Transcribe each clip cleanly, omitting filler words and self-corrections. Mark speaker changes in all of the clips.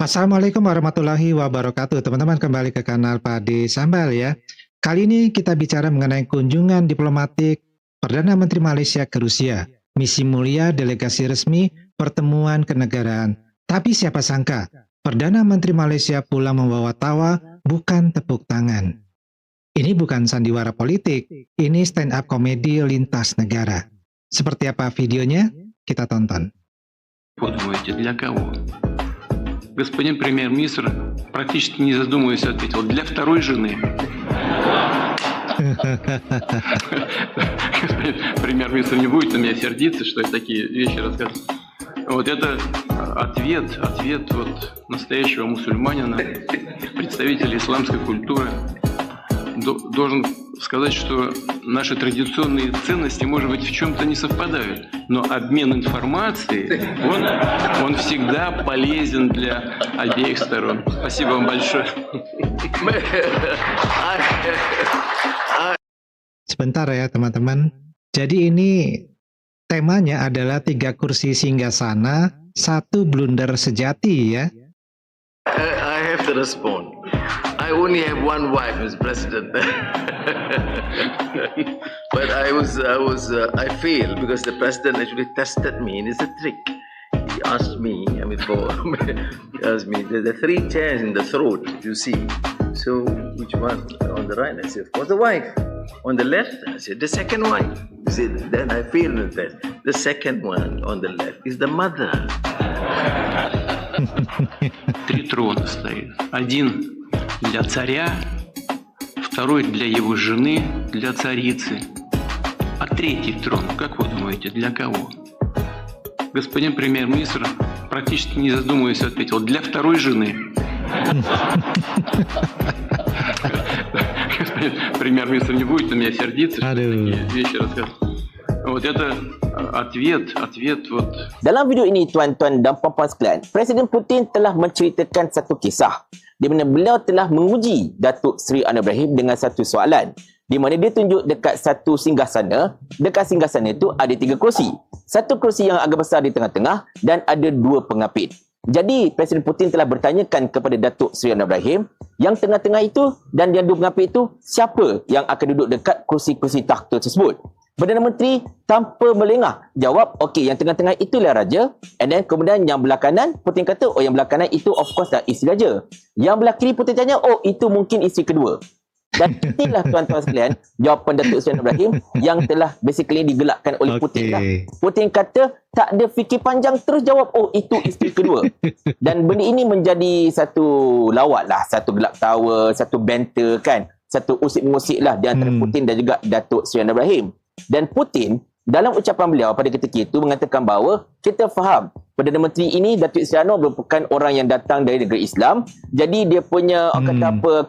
Speaker 1: Assalamualaikum warahmatullahi wabarakatuh. Teman-teman kembali ke kanal Pade Sambal ya. Kali ini kita bicara mengenai kunjungan diplomatik Perdana Menteri Malaysia ke Rusia. Misi mulia delegasi resmi pertemuan kenegaraan. Tapi siapa sangka, Perdana Menteri Malaysia pulang membawa tawa bukan tepuk tangan. Ini bukan sandiwara politik, ini stand up komedi lintas negara. Seperti apa videonya? Kita tonton.
Speaker 2: Подумайте, для кого? Господин премьер-министр, практически не задумываясь, ответил: для второй жены. Господин премьер-министр не будет на меня сердиться, что я такие вещи рассказываю. Вот это ответ вот настоящего мусульманина, представителя исламской культуры. Должен сказать, что наши традиционные ценности, может быть, в чем-то не совпадают, но обмен информацией, он всегда полезен для обеих сторон. Спасибо вам большое.
Speaker 1: Sebentar ya teman-teman. Jadi ini temanya adalah 3 kursi singgasana, 1 blunder sejati ya.
Speaker 3: I have to respond. I only have one wife as president. But I failed because the president actually tested me, and it's a trick. He asked me, he asked me, the 3 chairs in the throat, you see. So, which one? On the right, I said, of course, the wife. On the left, I said, the second wife. You see, then I failed the test. The second one on the left is the mother.
Speaker 2: 3 трона стоит. Один для царя, второй для его жены, для царицы. А 3-й трон, как вы думаете, для кого? Господин премьер-министр, практически не задумываясь, ответил: для второй жены. Господин премьер-министр не будет на меня сердиться, что такие вещи рассказываю. Вот это ответ вот.
Speaker 4: Dalam video ini, tuan-tuan dan puan-puan sekalian, Presiden Putin telah menceritakan satu kisah di mana beliau telah menguji Datuk Seri Anwar Ibrahim dengan satu soalan di mana dia tunjuk dekat satu singgasana. Dekat singgasana itu ada 3 kerusi. Satu kerusi yang agak besar di tengah-tengah dan ada 2 pengapit. Jadi Presiden Putin telah bertanyakan kepada Datuk Seri Anwar Ibrahim, yang tengah-tengah itu dan yang 2 pengapit itu, siapa yang akan duduk dekat kursi-kursi takhta tersebut? Perdana Menteri tanpa melengah jawab, okey, yang tengah-tengah itulah raja. And then kemudian yang belah kanan, Putin kata, oh yang belah kanan itu of course dah isteri raja. Yang belah kiri Putin tanya, oh itu mungkin isteri kedua. Dan inilah tuan-tuan sekalian jawapan Datuk Seri Anwar Ibrahim yang telah basically digelakkan oleh Putin lah. Putin kata tak ada fikir panjang, terus jawab, oh itu isteri kedua. Dan benda ini menjadi satu lawak lah, satu gelak tawa, satu banter kan, satu usik-musik lah di antara Putin dan juga Datuk Seri Anwar Ibrahim. Dan Putin dalam ucapan beliau pada ketika itu mengatakan bahawa kita faham Perdana Menteri ini, Datuk Seri Anwar, merupakan orang yang datang dari negara Islam. Jadi dia punya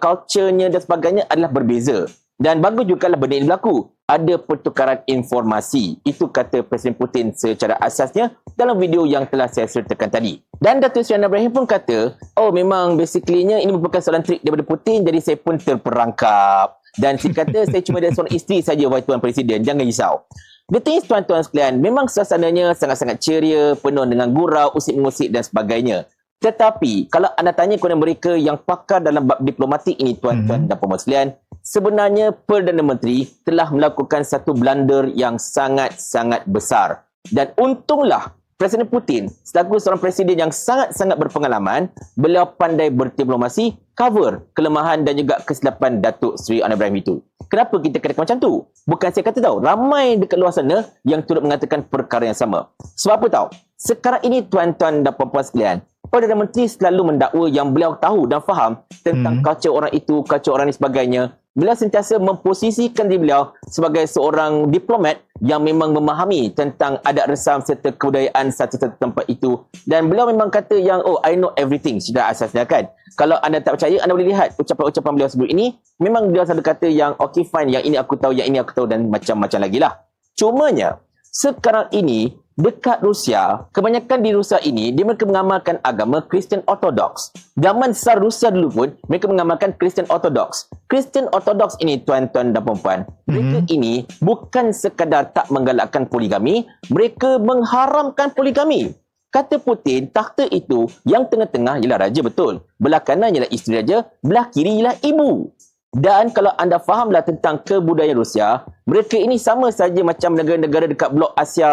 Speaker 4: culture-nya dan sebagainya adalah berbeza. Dan bagus juga lah benda ini berlaku. Ada pertukaran informasi. Itu kata Presiden Putin secara asasnya dalam video yang telah saya sertakan tadi. Dan Datuk Seri Anwar Ibrahim pun kata, oh memang basically-nya ini merupakan soalan trik daripada Putin, jadi saya pun terperangkap. Dan saya kata, saya cuma ada seorang isteri saja, wahai Tuan Presiden, jangan risau. The thing is, tuan-tuan sekalian, memang suasananya sangat-sangat ceria, penuh dengan gurau, usik-musik dan sebagainya. Tetapi, kalau anda tanya kepada mereka yang pakar dalam bab diplomatik ini, tuan-tuan dan puan-puan sekalian, sebenarnya Perdana Menteri telah melakukan satu blunder yang sangat-sangat besar. Dan untunglah, Presiden Putin, selaku seorang presiden yang sangat-sangat berpengalaman, beliau pandai berdiplomasi, cover kelemahan dan juga kesilapan Datuk Seri Anwar Ibrahim itu. Kenapa kita katakan macam tu? Bukan saya kata tahu, ramai dekat luar sana yang turut mengatakan perkara yang sama. Sebab apa tahu? Sekarang ini tuan-tuan dan puan-puan sekalian, Perdana Menteri selalu mendakwa yang beliau tahu dan faham tentang culture orang itu, culture orang ini sebagainya. Beliau sentiasa memposisikan diri beliau sebagai seorang diplomat yang memang memahami tentang adat resam serta kebudayaan satu-satu tempat itu. Dan beliau memang kata yang, oh, I know everything secara asasnya kan. Kalau anda tak percaya, anda boleh lihat ucapan-ucapan beliau sebelum ini. Memang beliau selalu kata yang, okay fine, yang ini aku tahu, yang ini aku tahu dan macam-macam lagi lah. Cumanya, sekarang ini, dekat Rusia, kebanyakan di Rusia ini, dia mereka mengamalkan agama Kristian Ortodoks. Zaman Tsar Rusia dulu pun, mereka mengamalkan Kristian Ortodoks. Kristian Ortodoks ini, tuan-tuan dan puan-puan, mereka ini bukan sekadar tak menggalakkan poligami, mereka mengharamkan poligami. Kata Putin, takhta itu yang tengah-tengah ialah raja, betul. Belah kanan ialah isteri raja, belah kiri ialah ibu. Dan kalau anda fahamlah tentang kebudayaan Rusia, mereka ini sama saja macam negara-negara dekat blok Asia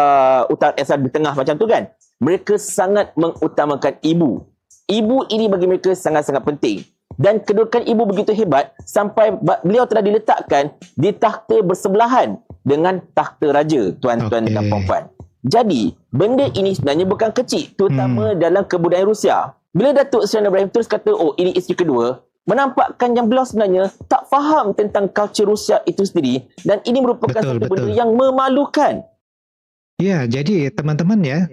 Speaker 4: Utara, Asia di tengah macam tu kan. Mereka sangat mengutamakan ibu. Ibu ini bagi mereka sangat-sangat penting. Dan kedudukan ibu begitu hebat sampai beliau telah diletakkan di takhta bersebelahan dengan takhta raja, tuan-tuan dan puan-puan. Jadi, benda ini sebenarnya bukan kecil, terutama dalam kebudayaan Rusia. Bila Datuk Seri Ibrahim terus kata, oh ini isteri kedua, menampakkan yang beliau sebenarnya tak faham tentang culture Rusia itu sendiri, dan ini merupakan satu benda yang memalukan.
Speaker 1: Ya, jadi teman-teman ya,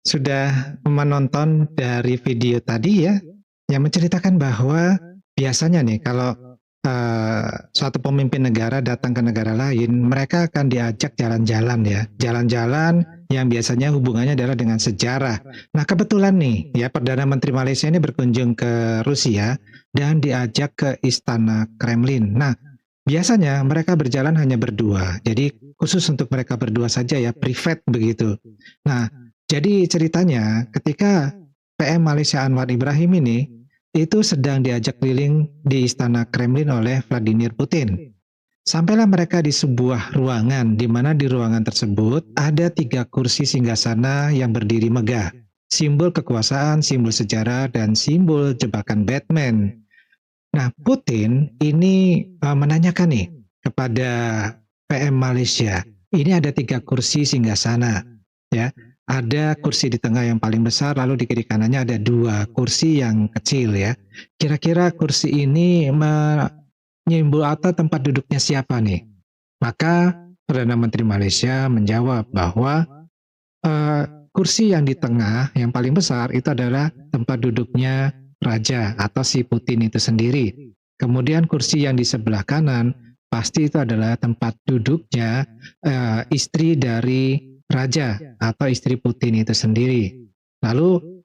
Speaker 1: sudah menonton dari video tadi ya, yang menceritakan bahwa biasanya nih kalau suatu pemimpin negara datang ke negara lain, mereka akan diajak jalan-jalan ya, jalan-jalan yang biasanya hubungannya adalah dengan sejarah. Nah kebetulan nih ya, Perdana Menteri Malaysia ini berkunjung ke Rusia dan diajak ke Istana Kremlin. Nah biasanya mereka berjalan hanya berdua, jadi khusus untuk mereka berdua saja ya, private begitu. Nah jadi ceritanya ketika PM Malaysia Anwar Ibrahim ini itu sedang diajak keliling di Istana Kremlin oleh Vladimir Putin. Sampailah mereka di sebuah ruangan, di mana di ruangan tersebut ada 3 kursi singgasana yang berdiri megah. Simbol kekuasaan, simbol sejarah, dan simbol jebakan Batman. Nah, Putin ini menanyakan nih kepada PM Malaysia, ini ada 3 kursi singgasana, ya. Ada kursi di tengah yang paling besar, lalu di kiri kanannya ada 2 kursi yang kecil ya. Kira-kira kursi ini menyimbol atau tempat duduknya siapa nih? Maka Perdana Menteri Malaysia menjawab bahwa kursi yang di tengah yang paling besar itu adalah tempat duduknya raja atau si Putin itu sendiri. Kemudian kursi yang di sebelah kanan pasti itu adalah tempat duduknya istri dari raja atau istri Putin itu sendiri. Lalu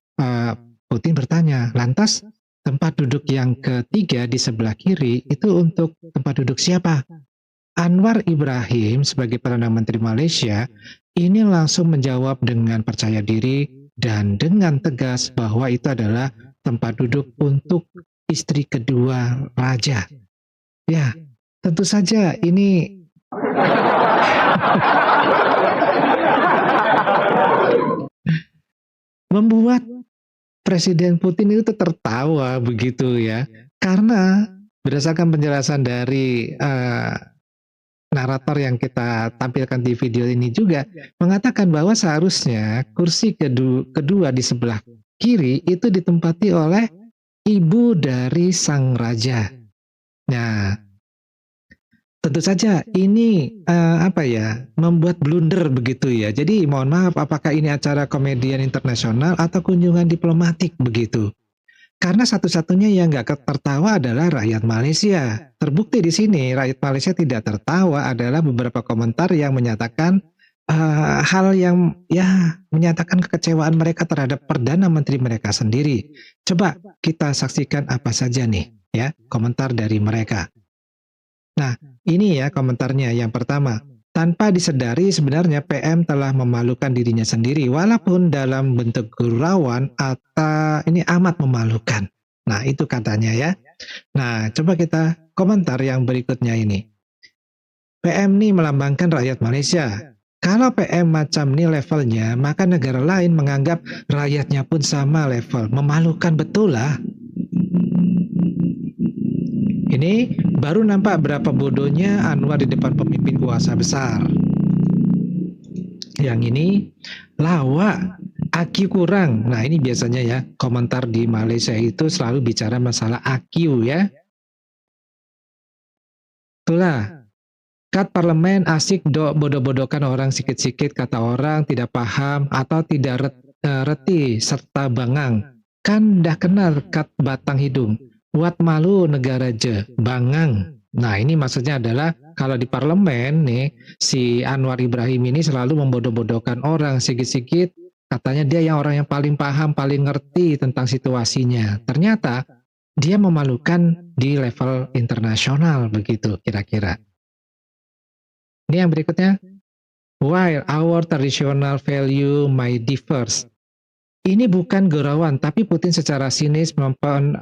Speaker 1: Putin bertanya, lantas tempat duduk yang ketiga di sebelah kiri itu untuk tempat duduk siapa? Anwar Ibrahim sebagai Perdana Menteri Malaysia ini langsung menjawab dengan percaya diri dan dengan tegas bahwa itu adalah tempat duduk untuk istri kedua raja. Ya, tentu saja ini membuat Presiden Putin itu tertawa begitu ya, karena berdasarkan penjelasan dari narator yang kita tampilkan di video ini juga mengatakan bahwa seharusnya kursi kedua di sebelah kiri itu ditempati oleh ibu dari sang raja. Nah, tentu saja ini membuat blunder begitu ya. Jadi mohon maaf, apakah ini acara komedian internasional atau kunjungan diplomatik begitu? Karena satu-satunya yang nggak tertawa adalah rakyat Malaysia. Terbukti di sini rakyat Malaysia tidak tertawa adalah beberapa komentar yang menyatakan hal yang ya menyatakan kekecewaan mereka terhadap Perdana Menteri mereka sendiri. Coba kita saksikan apa saja nih ya komentar dari mereka. Nah, ini ya komentarnya. Yang pertama, tanpa disadari sebenarnya PM telah memalukan dirinya sendiri walaupun dalam bentuk gurauan atau ini amat memalukan. Nah, itu katanya ya. Nah, coba kita komentar yang berikutnya ini. PM ini melambangkan rakyat Malaysia. Kalau PM macam ini levelnya, maka negara lain menganggap rakyatnya pun sama level. Memalukan betul lah. Ini baru nampak berapa bodohnya Anwar di depan pemimpin kuasa besar. Yang ini lawak, IQ kurang. Nah ini biasanya ya komentar di Malaysia itu selalu bicara masalah IQ ya. Itulah. Kat parlemen asik bodoh-bodohkan orang sikit-sikit, kata orang tidak paham atau tidak reti serta bangang. Kan dah kenal kat batang hidung. Buat malu negara je, bangang. Nah ini maksudnya adalah kalau di parlemen nih si Anwar Ibrahim ini selalu membodoh-bodohkan orang sikit-sikit. Katanya dia orang yang paling paham, paling ngerti tentang situasinya. Ternyata dia memalukan di level internasional begitu kira-kira. Ini yang berikutnya. While our traditional value may differ, Ini bukan gurauan, tapi Putin secara sinis menempelak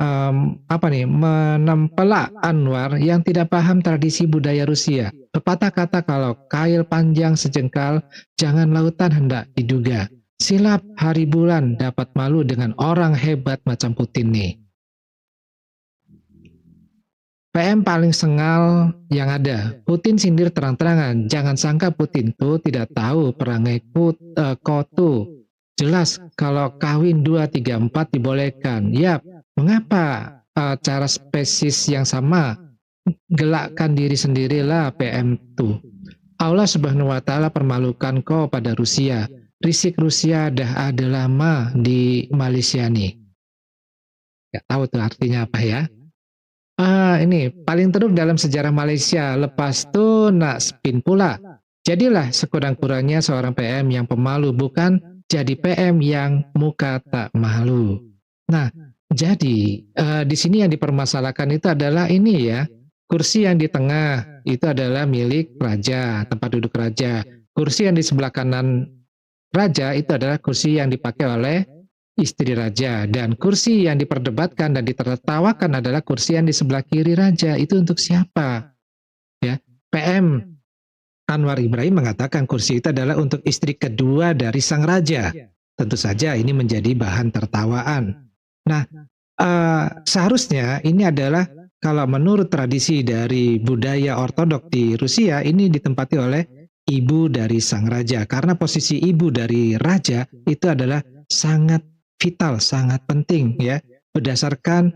Speaker 1: Anwar yang tidak paham tradisi budaya Rusia. Pepatah kata kalau kail panjang sejengkal, jangan lautan hendak diduga. Silap hari bulan dapat malu dengan orang hebat macam Putin nih. PM paling sengal yang ada. Putin sindir terang-terangan. Jangan sangka Putin tuh tidak tahu perangai kotu. Jelas kalau kawin 2, 3, 4 dibolehkan. Yap, mengapa cara spesies yang sama? Gelakkan diri sendirilah PM tuh. Allah Subhanahu wa Ta'ala permalukan kau pada Rusia. Risik Rusia dah ada lama di Malaysia nih. Gak tahu tuh artinya apa ya. Ini paling teruk dalam sejarah Malaysia. Lepas tuh nak spin pula. Jadilah sekurang-kurangnya seorang PM yang pemalu, bukan jadi PM yang muka tak malu. Nah, jadi di sini yang dipermasalahkan itu adalah ini ya, kursi yang di tengah itu adalah milik raja, tempat duduk raja. Kursi yang di sebelah kanan raja itu adalah kursi yang dipakai oleh istri raja, dan kursi yang diperdebatkan dan ditertawakan adalah kursi yang di sebelah kiri raja. Itu untuk siapa? Ya, PM Anwar Ibrahim mengatakan kursi itu adalah untuk istri kedua dari sang raja. Tentu saja ini menjadi bahan tertawaan. Nah, seharusnya ini adalah kalau menurut tradisi dari budaya ortodok di Rusia, ini ditempati oleh ibu dari sang raja. Karena posisi ibu dari raja itu adalah sangat vital, sangat penting ya. Berdasarkan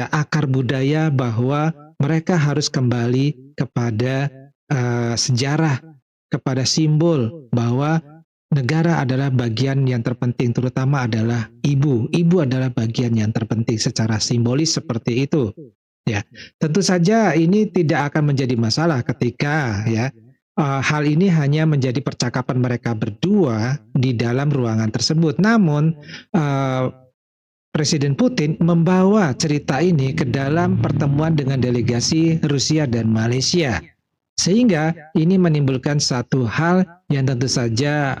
Speaker 1: akar budaya bahwa mereka harus kembali kepada sejarah, kepada simbol bahwa negara adalah bagian yang terpenting, terutama adalah ibu. Ibu adalah bagian yang terpenting secara simbolis seperti itu. Ya, tentu saja ini tidak akan menjadi masalah ketika ya hal ini hanya menjadi percakapan mereka berdua di dalam ruangan tersebut. Namun Presiden Putin membawa cerita ini ke dalam pertemuan dengan delegasi Rusia dan Malaysia. Sehingga ini menimbulkan satu hal yang tentu saja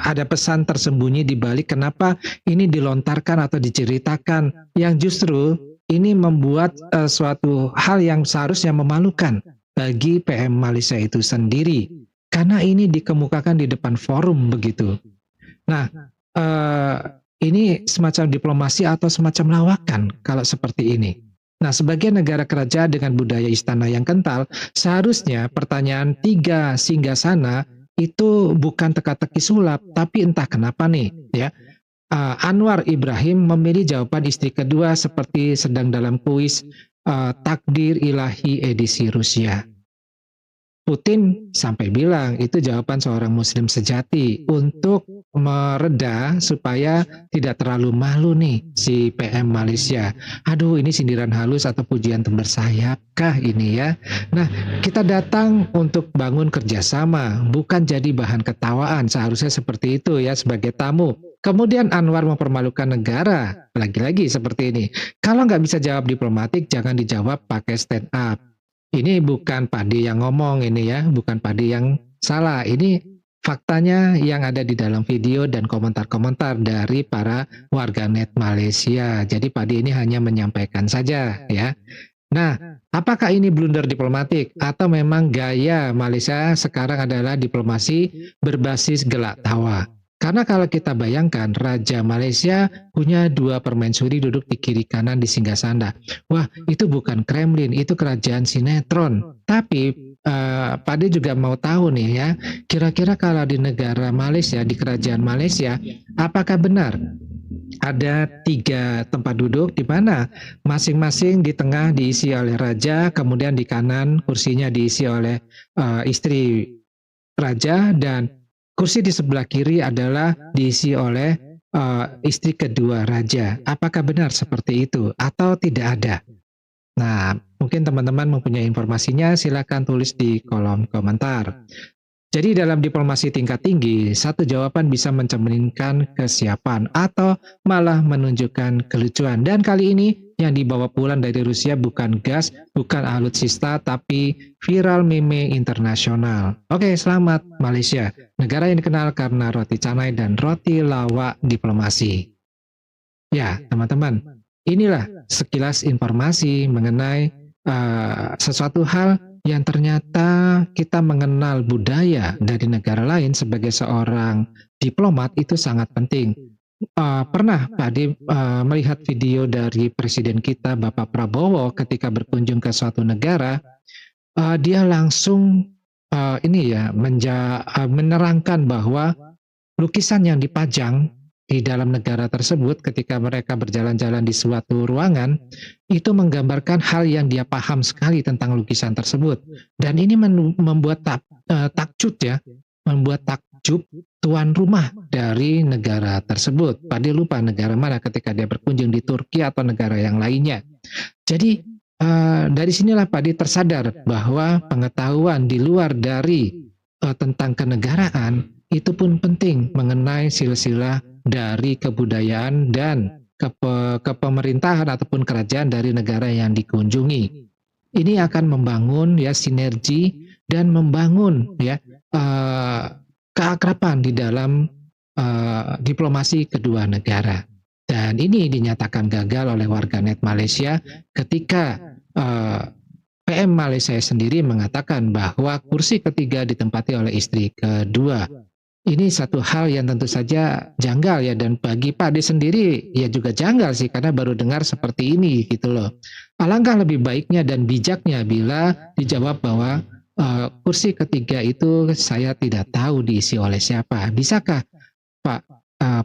Speaker 1: ada pesan tersembunyi di balik kenapa ini dilontarkan atau diceritakan, yang justru ini membuat suatu hal yang seharusnya memalukan bagi PM Malaysia itu sendiri. Karena ini dikemukakan di depan forum begitu. Nah, ini semacam diplomasi atau semacam lawakan kalau seperti ini. Nah, sebagai negara kerajaan dengan budaya istana yang kental, seharusnya pertanyaan 3 singgasana itu bukan teka-teki sulap, tapi entah kenapa nih, ya. Anwar Ibrahim memilih jawaban istri kedua seperti sedang dalam kuis takdir ilahi edisi Rusia. Putin sampai bilang itu jawaban seorang muslim sejati untuk mereda supaya tidak terlalu malu nih si PM Malaysia. Aduh, ini sindiran halus atau pujian bersayap kah ini ya? Nah, kita datang untuk bangun kerjasama, bukan jadi bahan ketawaan. Seharusnya seperti itu ya sebagai tamu. Kemudian Anwar mempermalukan negara, lagi-lagi seperti ini. Kalau nggak bisa jawab diplomatik, jangan dijawab pakai stand up. Ini bukan Pak D yang ngomong ini ya, bukan Pak D yang salah. Ini faktanya yang ada di dalam video dan komentar-komentar dari para warganet Malaysia. Jadi Pak D ini hanya menyampaikan saja ya. Nah, apakah ini blunder diplomatik atau memang gaya Malaysia sekarang adalah diplomasi berbasis gelak tawa? Karena kalau kita bayangkan Raja Malaysia punya 2 permaisuri duduk di kiri kanan di singgasana. Wah, itu bukan Kremlin, itu kerajaan sinetron. Tapi Pak D juga mau tahu nih ya, kira-kira kalau di negara Malaysia, di kerajaan Malaysia, apakah benar ada 3 tempat duduk di mana masing-masing di tengah diisi oleh raja, kemudian di kanan kursinya diisi oleh istri raja, dan kursi di sebelah kiri adalah diisi oleh istri kedua raja. Apakah benar seperti itu atau tidak ada? Nah, mungkin teman-teman mempunyai informasinya, silakan tulis di kolom komentar. Jadi dalam diplomasi tingkat tinggi, satu jawaban bisa mencerminkan kesiapan atau malah menunjukkan kelucuan. Dan kali ini yang dibawa pulang dari Rusia bukan gas, bukan alutsista, tapi viral meme internasional. Oke, selamat Malaysia, negara yang dikenal karena roti canai dan roti lawak diplomasi. Ya, teman-teman, inilah sekilas informasi mengenai sesuatu hal yang ternyata kita mengenal budaya dari negara lain sebagai seorang diplomat itu sangat penting. Pernah Pak Ade melihat video dari Presiden kita Bapak Prabowo ketika berkunjung ke suatu negara, dia langsung menerangkan bahwa lukisan yang dipajang di dalam negara tersebut ketika mereka berjalan-jalan di suatu ruangan itu menggambarkan hal yang dia paham sekali tentang lukisan tersebut, dan ini membuat takjub tuan rumah dari negara tersebut. Dia lupa negara mana ketika dia berkunjung di Turki atau negara yang lainnya. Jadi dari sinilah Pak Di tersadar bahwa pengetahuan di luar dari tentang kenegaraan itu pun penting mengenai silsilah dari kebudayaan dan kepemerintahan ataupun kerajaan dari negara yang dikunjungi. Ini akan membangun sinergi dan membangun keakraban di dalam diplomasi kedua negara. Dan ini dinyatakan gagal oleh warganet Malaysia ketika PM Malaysia sendiri mengatakan bahwa kursi ketiga ditempati oleh istri kedua. Ini satu hal yang tentu saja janggal dan bagi Pak Ade sendiri juga janggal sih, karena baru dengar seperti ini gitu loh. Alangkah lebih baiknya dan bijaknya bila dijawab bahwa kursi ketiga itu saya tidak tahu diisi oleh siapa. Bisakah Pak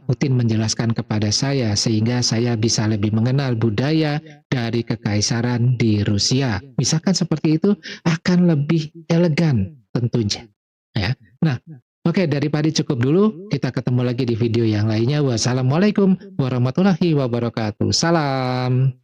Speaker 1: Putin menjelaskan kepada saya sehingga saya bisa lebih mengenal budaya dari kekaisaran di Rusia? Misalkan seperti itu akan lebih elegan tentunya. Ya. Nah, oke, dari Pak Ade cukup dulu. Kita ketemu lagi di video yang lainnya. Wassalamualaikum warahmatullahi wabarakatuh. Salam.